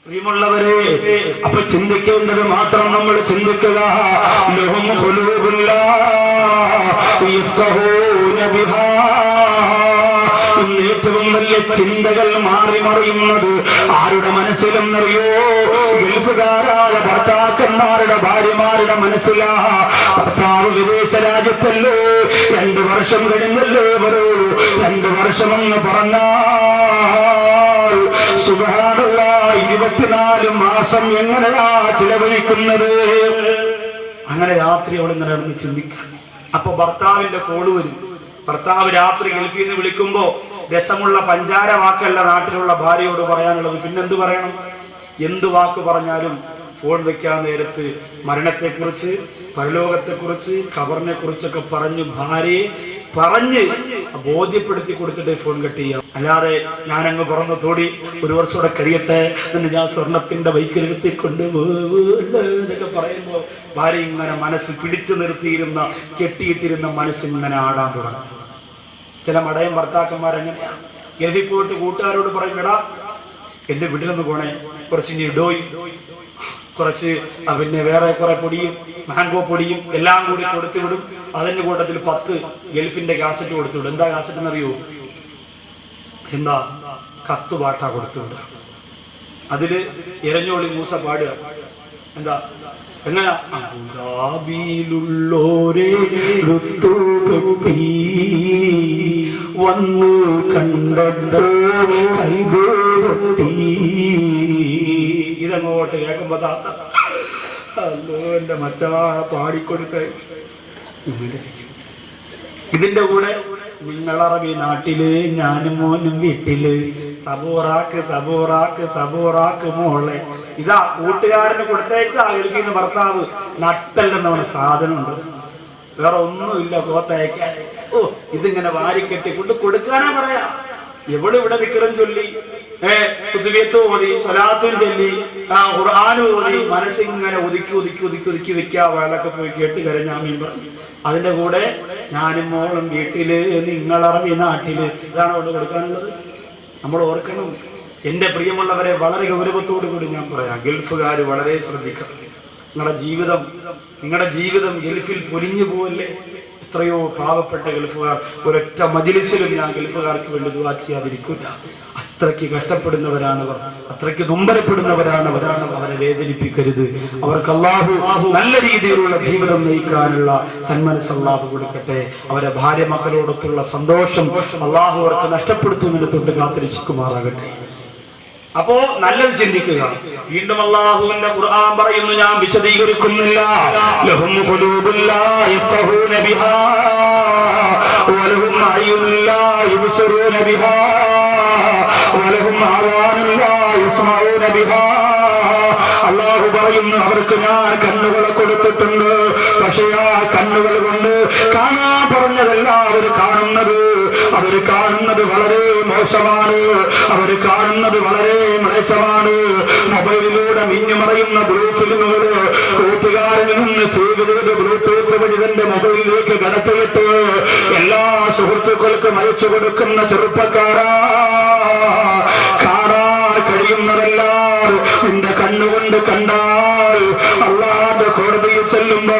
പ്രിയമുള്ളവരെ, അപ്പൊ ചിന്തിക്കേണ്ടത് മാത്രം നമ്മൾ ചിന്തിക്കുക. ഏറ്റവും വലിയ ചിന്തകൾ മാറി മറിയുന്നത് ആരുടെ മനസ്സിലെന്നറിയോ? ഗൾഫുകാരായ ഭർത്താക്കന്മാരുടെ ഭാര്യമാരുടെ മനസ്സിലാ. ഭർത്താവ് വിദേശ രാജ്യത്തല്ലോ, 2 വർഷം കഴിഞ്ഞല്ലേ വരൂ. 2 വർഷമെന്ന് പറഞ്ഞാൽ സുബ്ഹാനല്ലാഹ് 24 മാസം എങ്ങനെയാ ചിലവഴിക്കുന്നത്? അങ്ങനെ രാത്രി അവിടെ ഇങ്ങനെ നടന്ന് ചിന്തിക്കുക. അപ്പൊ ഭർത്താവിന്റെ കോള് വരും. ഭർത്താവ് രാത്രി ഗൾഫിൽ നിന്ന് വിളിക്കുമ്പോ രസമുള്ള പഞ്ചാര വാക്കല്ല നാട്ടിലുള്ള ഭാര്യയോട് പറയാനുള്ളത്. പിന്നെന്ത് പറയണം? എന്ത് വാക്ക് പറഞ്ഞാലും ഫോൺ വെക്കാൻ നേരത്ത് മരണത്തെക്കുറിച്ച്, പരലോകത്തെക്കുറിച്ച്, ഖബറിനെ കുറിച്ചൊക്കെ ഭാര്യയെ പറഞ്ഞ് ബോധ്യപ്പെടുത്തി കൊടുത്തിട്ട് ഫോൺ കട്ട് ചെയ്യാം. അല്ലാതെ ഞാനങ്ങ് പുറന്ന് തോടി 1 വർഷം കൂടെ കഴിയട്ടെ, എന്നിട്ട് ഞാൻ സ്വർണത്തിന്റെ ബൈക്കിലെടുത്തിക്കൊണ്ട് എന്നൊക്കെ പറയുമ്പോ ഭാര്യ ഇങ്ങനെ മനസ്സ് പിടിച്ചു നിർത്തിയിരുന്ന, കെട്ടിയിട്ടിരുന്ന മനസ്സിങ്ങനെ ആടാൻ തുടങ്ങും. ചില മടയൻ ഭർത്താക്കന്മാരെങ്ങനെയാണ്? ഗൾഫിൽ പോയിട്ട് കൂട്ടുകാരോട് പറയും, എടാ എന്റെ വീട്ടിലൊന്ന് പോണേ, കുറച്ച് ഇഡോയും കുറച്ച് പിന്നെ വേറെ കുറെ പൊടിയും മാംഗോ പൊടിയും എല്ലാം കൂടി കൊടുത്തു വിടും. അതിന്റെ കൂട്ടത്തിൽ 10 ഗൾഫിന്റെ കാസറ്റ് കൊടുത്തു വിടും. എന്താ കാസറ്റ് എന്നറിയോ? എന്താ? കത്തുപാട്ടാ കൊടുത്തു വിടുക. അതില് എരഞ്ഞോളി മൂസ പാടുക. എന്താ? എങ്ങനാ? ഗുലാബിയിലുള്ളോരേ വന്നു കണ്ടോ കൈകോട്ടി. ഇതങ്ങോട്ട് കേൾക്കുമ്പോ അല്ലോ എന്റെ മച്ചാ പാടിക്കൊടുത്ത. ഇതിന്റെ കൂടെ നിങ്ങളറബി നാട്ടില് ഞാനും മോനും വീട്ടില് സബൂറാക്ക് സബൂറാക്ക് സബൂറാക്ക് മോളെ. ഇതാ കൂട്ടുകാരന് കൊടുത്തേക്ക് അയൽക്കുന്ന ഭർത്താവ് നട്ടല്ലെന്ന് പറഞ്ഞ സാധനമുണ്ട്. വേറെ ഒന്നുമില്ല കോത്തയക്കാൻ. ഓ, ഇതിങ്ങനെ വാരിക്കെട്ടിക്കൊണ്ട് കൊടുക്കാനാ പറയാ. ഇവിടെ നിക്കറും ചൊല്ലി, കുതുബിയത്ത് ഓതി, സ്വലാത്തും ചൊല്ലി, ഖുർആനും ഓതി, മനസ്സിങ്ങനെ ഒതുക്കി വെക്കാ. വേളൊക്കെ പോയി കേട്ട് കരഞ്ഞാമീൻ പറഞ്ഞു. അതിന്റെ കൂടെ ഞാനും മോളും വീട്ടില് നിങ്ങളറബി നാട്ടില്. ഇതാണ് അവിടെ കൊടുക്കാനുള്ളത്. നമ്മൾ ഓർക്കണം. എന്റെ പ്രിയമുള്ളവരെ, വളരെ ഗൗരവത്തോടു കൂടി ഞാൻ പറയാം, ഗൾഫുകാർ വളരെ ശ്രദ്ധിക്കണം. നിങ്ങളുടെ ജീവിതം ഗൾഫിൽ പൊലിഞ്ഞു പോവല്ലേ? എത്രയോ പാവപ്പെട്ട ഗൾഫുകാർ, ഒരൊറ്റ മജ്‌ലിസിലും ഞാൻ ഗൾഫുകാർക്ക് വേണ്ടി ദുആ ചെയ്യാതിരിക്കില്ല. അത്രയ്ക്ക് കഷ്ടപ്പെടുന്നവരാണവർ, അത്രയ്ക്ക് നൊമ്പരപ്പെടുന്നവരാണവർ. അവരെ വേദനിപ്പിക്കരുത്. അവർക്ക് അല്ലാഹു നല്ല രീതിയിലുള്ള ജീവിതം നയിക്കാനുള്ള സന്മനസ് അല്ലാഹു കൊടുക്കട്ടെ. അവരെ ഭാര്യ മക്കളോടൊത്തുള്ള സന്തോഷം അല്ലാഹു അവർക്ക് നഷ്ടപ്പെടുത്തുന്നതിന് തൊട്ട് കാത്തിരക്ഷിക്കുമാറാകട്ടെ. അപ്പോ നല്ലത് ചിന്തിക്കുക. വീണ്ടും അല്ലാഹുവിന്റെ ഖുർആൻ പറയുന്നു, ഞാൻ വിശദീകരിക്കുന്നില്ല. ലഹും ഖുലൂബുൻ ലാ യഫഖഹൂന ബിഹാ വലഹും അയ്യുൻ ലാ യുബ്സിറൂന ബിഹാ വലഹും ആവാനുൻ ലാ യസ്മഊന ബിഹാ. അല്ലാഹു പറയുന്നു, അവർക്ക് ഞാൻ കണ്ണുകളെ കൊടുത്തിട്ടുണ്ട്. പക്ഷേ ആ കണ്ണുകൾ കൊണ്ട് കാണാൻ പറഞ്ഞതല്ല അവർ കാണുന്നത് വളരെ മോശമാണ്. അവർ കാണുന്നത് വളരെ മ്ലേച്ഛമാണ്. മൊബൈലിലൂടെ മിഞ്ഞുമറയുന്ന ബ്ലൂ ഫിലിമുകള് കൂട്ടുകാരിൽ നിന്ന് സേവ് ചെയ്ത് ബ്ലൂടൂത്ത് വഴി തന്റെ മൊബൈലിലേക്ക് കടത്തിയിട്ട് എല്ലാ സുഹൃത്തുക്കൾക്കും അയച്ചു കൊടുക്കുന്ന ചെറുപ്പക്കാരാ, കാണാൻ കഴിയുന്നതെല്ലാം നിന്റെ കണ്ണുകൊണ്ട് കണ്ടാൽ അല്ലാഹുവിന്റെ കോടതിയിൽ ചെല്ലുമ്പോ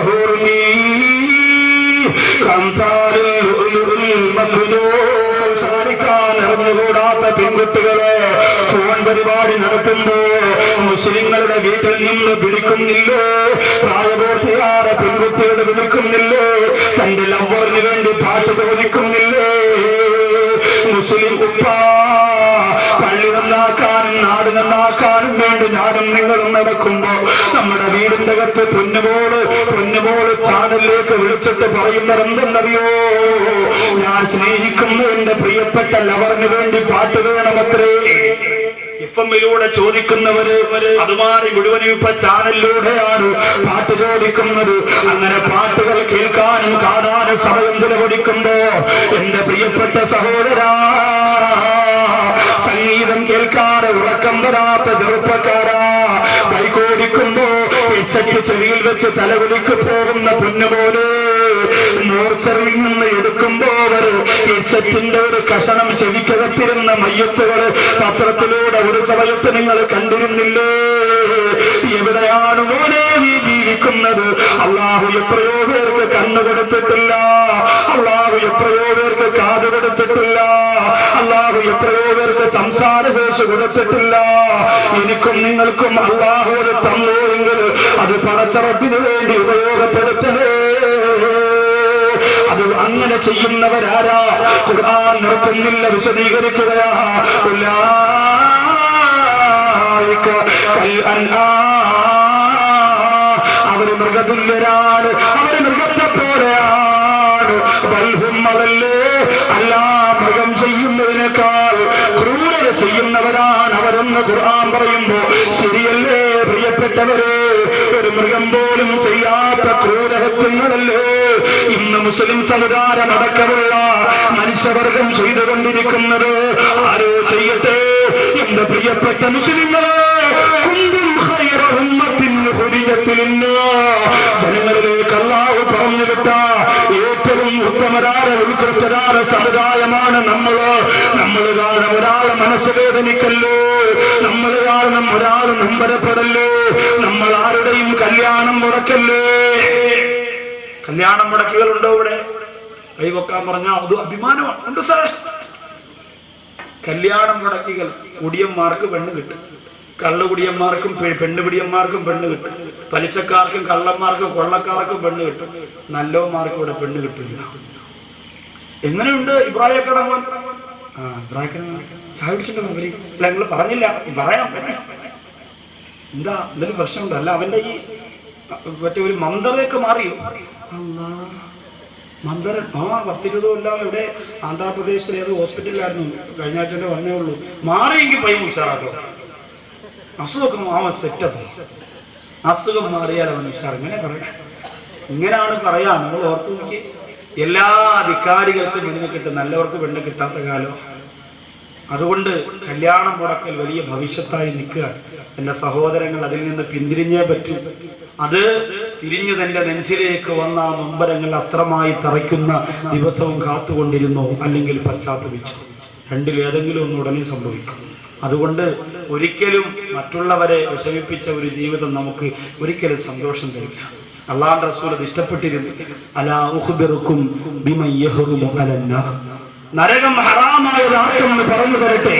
സംസാരിക്കാൻ അറിഞ്ഞുകൂടാത്ത പെൺകുട്ടികളെ ഫോൺ പരിപാടി നടത്തുമ്പോ മുസ്ലിങ്ങളുടെ വീട്ടിൽ നിന്ന് വിളിക്കുന്നില്ലേ? പ്രായപൂർത്തിയായ പെൺകുട്ടികളെ വിളിക്കുന്നില്ലേ? തന്റെ ലവറിന് വേണ്ടി പാട്ട് ചോദിക്കുന്നില്ലേ? മുസ്ലിം ഉപ്പ പള്ളി നന്നാക്കാനും നാട് നന്നാക്കാനും വേണ്ടി ഞാനും നിങ്ങളും നടക്കുമ്പോ നമ്മുടെ വീടിന്റെ അകത്ത് പൊന്നുമോള് ചാനലിലേക്ക് വിളിച്ചിട്ട് പറയുന്നത് എന്തെന്നറിയോ? ഞാൻ സ്നേഹിക്കുന്ന എന്റെ പ്രിയപ്പെട്ട ലവറിന് വേണ്ടി പാട്ട് വേണമത്രേ. എഫ്എമ്മിലൂടെ ചോദിക്കുന്നവര് അതുമാറി മുഴുവനും ഇപ്പൊ ചാനലിലൂടെയാണ് പാട്ട് ചോദിക്കുന്നത്. അങ്ങനെ പാട്ടുകൾ കേൾക്കാനും കാണാനും സമയം ചെലവഴിക്കുമ്പോ എന്റെ പ്രിയപ്പെട്ട സഹോദരാ, സംഗീതം കേൾക്കാതെ ഉറക്കം വരാത്ത ചെറുപ്പക്കാരാ, ബൈക്കോടിക്കുമ്പോ ചെവിയിൽ വെച്ച് തലകുലിക്ക് പോകുന്ന പൊന്നുപോലെ മോർച്ചറിൽ നിന്ന് എടുക്കുമ്പോൾ ഈച്ചത്തിന്റെ ഒരു കഷണം ചെവിക്കകത്തിരുന്ന മയ്യത്തുകൾ പത്രത്തിലൂടെ ഒരു സമയത്ത് നിങ്ങൾ കണ്ടിരുന്നില്ലേ? എവിടെയാണ് മോനെ നീ ജീവിക്കുന്നത്? അള്ളാഹു എത്രയോ പേർക്ക് കണ്ണു കൊടുത്തിട്ടില്ല, അള്ളാഹു എത്രയോ പേർക്ക് കാത് കൊടുത്തിട്ടില്ല, അള്ളാഹു എത്രയോ പേർക്ക് സംസാരശേഷി കൊടുത്തിട്ടില്ല. എനിക്കും നിങ്ങൾക്കും അള്ളാഹു ഒരു തന്നോയെങ്കിൽ അത് പടച്ചറപ്പിന് വേണ്ടി ഉപയോഗപ്പെടുത്തണേ. അത് അങ്ങനെ ചെയ്യുന്നവരാരാ? ഖുർആൻ നിർത്തുന്നില്ല, വിശദീകരിക്കുകയാ. അവര് മൃഗതുല്യരാണ്, അവര് മൃഗത്തെ പോലെയാണ്. ബൽഹും അതല്ലേ, അല്ല മൃഗം ചെയ്യുന്നതിനേക്കാൾ ക്രൂരത ചെയ്യുന്നവരാണ് അവരെന്ന് ഖുർആൻ പറയുമ്പോ ശരിയല്ലേ പ്രിയപ്പെട്ടവരെ? ഒരു മൃഗം പോലും ചെയ്യാത്ത ക്രൂരഹത്യങ്ങളല്ലേ ഇന്ന് മുസ്ലിം സമുദായം അടക്കമുള്ള മനുഷ്യവർഗം ചെയ്തുകൊണ്ടിരിക്കുന്നത്? ആരോ ചെയ്യട്ടെ. എന്റെ പ്രിയപ്പെട്ട മുസ്ലിങ്ങളെ, ജനങ്ങളിലേക്ക് അല്ലാഹു പറഞ്ഞു വിട്ട ഏറ്റവും ഉത്തമരായ ഉത്കൃഷ്ടരായ സമുദായമാണ് നമ്മൾ കാരണം ഒരാളെ മനസ്സ് വേദനിക്കല്ലോ, നമ്മൾ കാരണം ഒരാൾ നമ്പരപ്പെടല്ലോ, നമ്മൾ ആരുടെയും കല്യാണം മുടക്കല്ലേ. കല്യാണം മുടക്കുകളുണ്ടോ ഇവിടെ? കൈവക്കാൻ പറഞ്ഞാൽ അത് അഭിമാനമാണ്. ഉണ്ട് സാർ, കല്യാണം മുടക്കികൾ കുടിയന്മാർക്ക് പെണ്ണ് കിട്ടും, കള്ളുകുടിയന്മാർക്കും പെണ്ണുപിടിയന്മാർക്കും പെണ്ണ് കിട്ടും, പലിശക്കാർക്കും കള്ളന്മാർക്കും കൊള്ളക്കാർക്കും പെണ്ണ് കിട്ടും, നല്ലോന്മാർക്കും ഇവിടെ പെണ്ണ് കിട്ടില്ല. എങ്ങനെയുണ്ട് ഇബ്രാഹിം കടമോൻ? ചായ കുടിച്ചിട്ടുണ്ടോ? അല്ല, നിങ്ങൾ പറഞ്ഞില്ല, പറയാം. എന്താ എന്തെങ്കിലും പ്രശ്നമുണ്ടോ? അല്ല, അവന്റെ ഈ മറ്റേ ഒരു മന്ദറയൊക്കെ മാറിയോ? മന്ദരൻ 10-20 കൊല്ലം ഇവിടെ ആന്ധ്രാപ്രദേശിലെ ഏത് ഹോസ്പിറ്റലിലായിരുന്നു, കഴിഞ്ഞ ആഴ്ച പറഞ്ഞേ ഉള്ളൂ. മാറിയെങ്കിൽ പയ്യും ഉഷാറാക്കോ. അസുഖമൊക്കെ സെറ്റപ്പ്, അസുഖം മാറിയാൽ അവൻ ഉഷാർ. ഇങ്ങനെ പറയാം, ഇങ്ങനെയാണ് പറയാ. നിങ്ങൾ ഓർത്തു നോക്കി, എല്ലാ അധികാരികൾക്കും പെണ്ണ് കിട്ടും, നല്ലവർക്ക് പെണ്ണ് കിട്ടാത്ത കാലം. അതുകൊണ്ട് കല്യാണം മുടക്കൽ വലിയ ഭവിഷ്യത്തായി നിൽക്കുക. എന്റെ സഹോദരങ്ങൾ, അതിൽ നിന്ന് പിന്തിരിഞ്ഞേ പറ്റൂ. അത് തിരിഞ്ഞു തന്റെ നെഞ്ചിലേക്ക് വന്ന ആ നൊമ്പരങ്ങൾ അത്രമായി തറയ്ക്കുന്ന ദിവസവും കാത്തുകൊണ്ടിരുന്നോ, അല്ലെങ്കിൽ പശ്ചാത്തപിച്ചു? രണ്ടിലേതെങ്കിലും ഒന്ന് ഉടനെ സംഭവിക്കും. അതുകൊണ്ട് ഒരിക്കലും മറ്റുള്ളവരെ വിഷമിപ്പിച്ച ഒരു ജീവിതം നമുക്ക് ഒരിക്കലും സന്തോഷം തരില്ല. അല്ലാഹുവിന്റെ റസൂൽ അത് ഇഷ്ടപ്പെട്ടിരുന്നു. അലാ ഉഖ്ബിറുക്കും ബിമൻ യഹ്റുമു അലന്നാർ, നരകം ഹറാമായത് ആർക്കെന്ന് പറഞ്ഞു തരട്ടെ?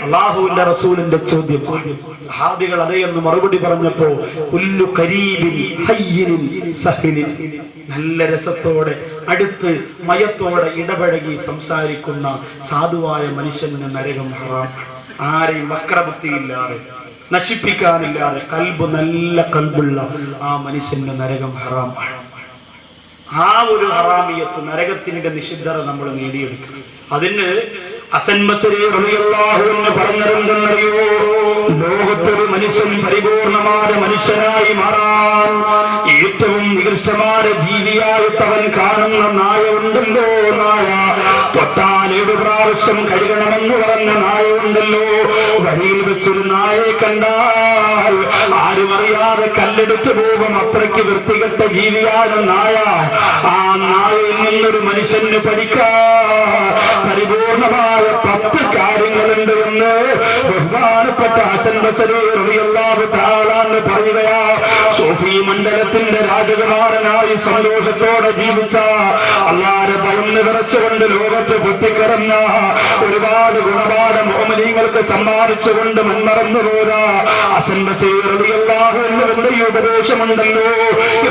അല്ലാഹുവിന്റെ റസൂലിന്റെ ചോദ്യം. സഹാബികൾ അതേ എന്ന് മറുപടി പറഞ്ഞപ്പോ കുല്ലു ഖരീബിൻ ഹയ്യിനിൻ സഹിലിൻ, നല്ല രസത്തോടെ അടുത്ത് മയത്തോടെ ഇടപഴകി സംസാരിക്കുന്ന സാധുവായ മനുഷ്യന് നരകം ഹറാം. ആരെയും വക്രബുദ്ധിയില്ലാതെ നശിപ്പിക്കാനില്ലാതെ കൽബ് നല്ല കൽബുള്ള ആ മനുഷ്യന്റെ നരകം ഹറാമാണ്. ആ ഒരു ഹറാമിയത്ത്, നരകത്തിന്റെ നിഷിദ്ധത നമ്മൾ നേടിയെടുക്കണം. അതിന് ഹസൻ ബസരി റളിയല്ലാഹു അൻഹു പറഞ്ഞതെന്തെന്നറിയോ? ലോകത്തൊരു മനുഷ്യൻ പരിപൂർണമായ മനുഷ്യനായി മാറാൻ ഏറ്റവും നികൃഷ്ടമായ ജീവിയായിട്ട് അവൻ കാണുന്ന നായ ഉണ്ടല്ലോ, നായ തൊട്ടാൽ 7 പ്രാവശ്യം കഴുകണമെന്ന് പറഞ്ഞ നായ ഉണ്ടല്ലോ. വഴിയിൽ വെച്ചൊരു നായയെ കണ്ടാൽ ആരും അറിയാതെ കല്ലെടുത്തു പോകും, അത്രയ്ക്ക് വൃത്തികെട്ട ജീവിയാണ് നായ. ആ നായയിൽ നിന്നൊരു മനുഷ്യന് പഠിക്കാൻ പരിപൂർണമായ 10 കാര്യങ്ങളുണ്ട് എന്ന് ബഹുമാനപ്പെട്ട ഹസൻ ബസരി റളിയല്ലാഹു തആല അൻഹു പറയുകയാ. സൂഫി മണ്ഡലത്തിന്റെ രാജകുമാരനായി സന്തോഷത്തോടെ ജീവിച്ച, അല്ലാഹുവിനെ ഭയന്ന് വിറച്ചുകൊണ്ട് ലോകത്ത് പൊട്ടിക്കറന്ന, ഒരുപാട് ഗുണപാഠ മുഅ്മിനീങ്ങൾക്ക് സമ്മാനിച്ചുകൊണ്ട് മൺമറന്നു പോരാ ഹസൻ ബസരി റളിയല്ലാഹു അൻഹുവിന്റെ ഈ ഉപദേശമുണ്ടല്ലോ.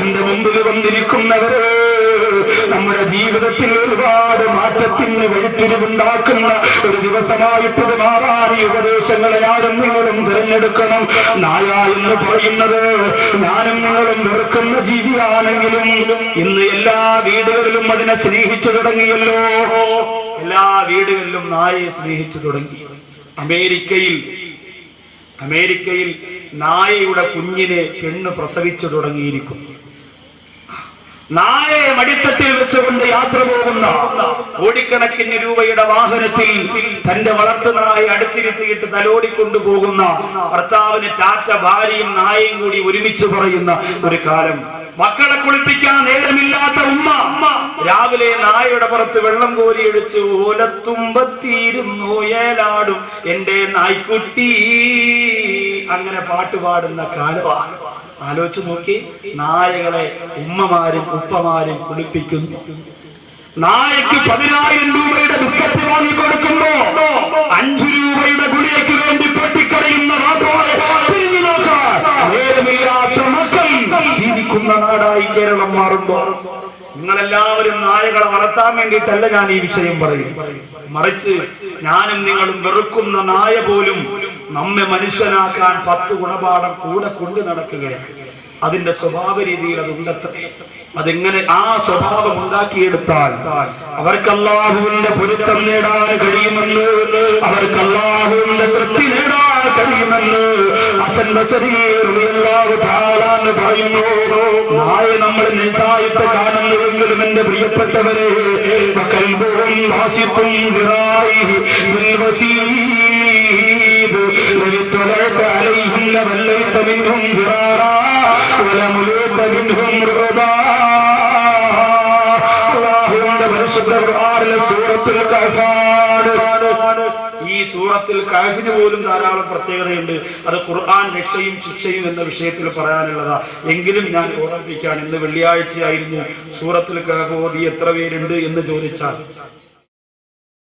എന്റെ മുമ്പിൽ വന്നിരിക്കുന്നവരെ, നമ്മുടെ ജീവിതത്തിൽ ഒരുപാട് മാറ്റത്തിന് വഴിത്തിരിവുണ്ടാക്കുന്ന ഒരു ദിവസമായിട്ട് മാറാൻ ഈ ഉപദേശങ്ങളെ ഞാനും നിങ്ങളും തിരഞ്ഞെടുക്കണം. നായ എന്ന് പറയുന്നത് ഞാനും നിങ്ങളും വെറുക്കുന്ന ജീവിയാണെങ്കിലും ഇന്ന് എല്ലാ വീടുകളിലും അതിനെ സ്നേഹിച്ചു തുടങ്ങിയല്ലോ. എല്ലാ വീടുകളിലും നായയെ സ്നേഹിച്ചു തുടങ്ങി. അമേരിക്കയിൽ നായയുടെ കുഞ്ഞിനെ പെണ്ണ് പ്രസവിച്ചു തുടങ്ങിയിരിക്കുന്നു. നായയെ മടിത്തട്ടിൽ വെച്ചുകൊണ്ട് യാത്ര പോകുന്ന, കോടിക്കണക്കിന് രൂപയുടെ വാഹനത്തിൽ തന്റെ വളർത്തു നായെ അടുത്തിരുത്തിയിട്ട് തലോടിക്കൊണ്ടുപോകുന്ന ഭർത്താവിന് ടാറ്റ ഭാര്യയും നായയും കൂടി ഒരുമിച്ച് പറയുന്ന ഒരു കാലം മക്കളെ കുളിപ്പിക്കാൻ നേരമില്ലാത്ത ഉമ്മ രാവിലെ നായയുടെ പുറത്ത് വെള്ളം കോരിയൊഴിച്ച് ഓലത്തുമ്പത്തിയിരുന്നു ഏലാടും എന്റെ നായ്ക്കുട്ടി, അങ്ങനെ പാട്ടുപാടുന്ന കാലമാണ്. ആലോചിച്ച് നോക്കി, നായകളെ ഉമ്മമാരും ഉപ്പമാരും കുളിപ്പിക്കുന്നു. നായക്ക് 10,000 രൂപയുടെ ബിസ്ക്കറ്റ് വാങ്ങിക്കൊടുക്കുമ്പോ 5 രൂപയുടെ ഗുളികയ്ക്ക് വേണ്ടി പൊട്ടിക്കറിയുന്ന തിരിഞ്ഞു നോക്കാൻ നേരമില്ലാത്ത മക്കൾ ജീവിക്കുന്ന നാടായി കേരളം മാറുമ്പോൾ നിങ്ങളെല്ലാവരും നായകളെ വളർത്താൻ വേണ്ടിയിട്ടല്ല ഞാൻ ഈ വിഷയം പറയും. മറിച്ച് ഞാനും നിങ്ങളും വെറുക്കുന്ന നായ പോലും നമ്മെ മനുഷ്യനാക്കാൻ 10 ഗുണപാഠം കൂടെ കൊണ്ടു നടക്കുകയാണ്. അതിന്റെ സ്വഭാവ രീതിയിൽ അതുണ്ടത്ര. അതെങ്ങനെ ആ സ്വഭാവം ഉണ്ടാക്കിയെടുത്താൽ അവർക്ക് അല്ലാഹുവിന്റെ പൊരുത്തം നേടാൻ കഴിയുമെന്ന്, അവർക്ക് അല്ലാഹുവിന്റെ തൃപ്തി നേടാൻ കഴിയുമെന്ന് ഹസൻ ബസരി റളിയല്ലാഹു തആല അൻഹു പറയുന്നു. നായ നമ്മൾ നിസായത്തെ കാണുന്നുവെങ്കിലും എന്റെ പ്രിയപ്പെട്ടവരെ, വകൽബുഹും വാസിഖുൻ ബിറായിഹി ബിൽ വസീദ് വലിതലത അലൈഹിം ലവല്ലൈത മിൻഹും ബിറാറാ വലമുലൂത മിൻഹും റുബാ. അല്ലാഹുവിന്റെ പരിശുദ്ധ ഖുർആനിലെ സൂറത്തുൽ കഹ്ഫാണ്. ഈ സൂറത്തുൽ കഹ്ഫിന് പോലും ധാരാളം പ്രത്യേകതയുണ്ട്. അത് ഖുർആൻ രക്ഷയും ശിക്ഷയും എന്ന വിഷയത്തിൽ പറയാനുള്ളതാ. എങ്കിലും ഞാൻ ഓർമ്മിപ്പിക്കാൻ, ഇന്ന് വെള്ളിയാഴ്ചയായിരുന്നു. സൂറത്തുൽ കഹ്ഫ് ഓതി എത്ര പേരുണ്ട് എന്ന് ചോദിച്ചാൽ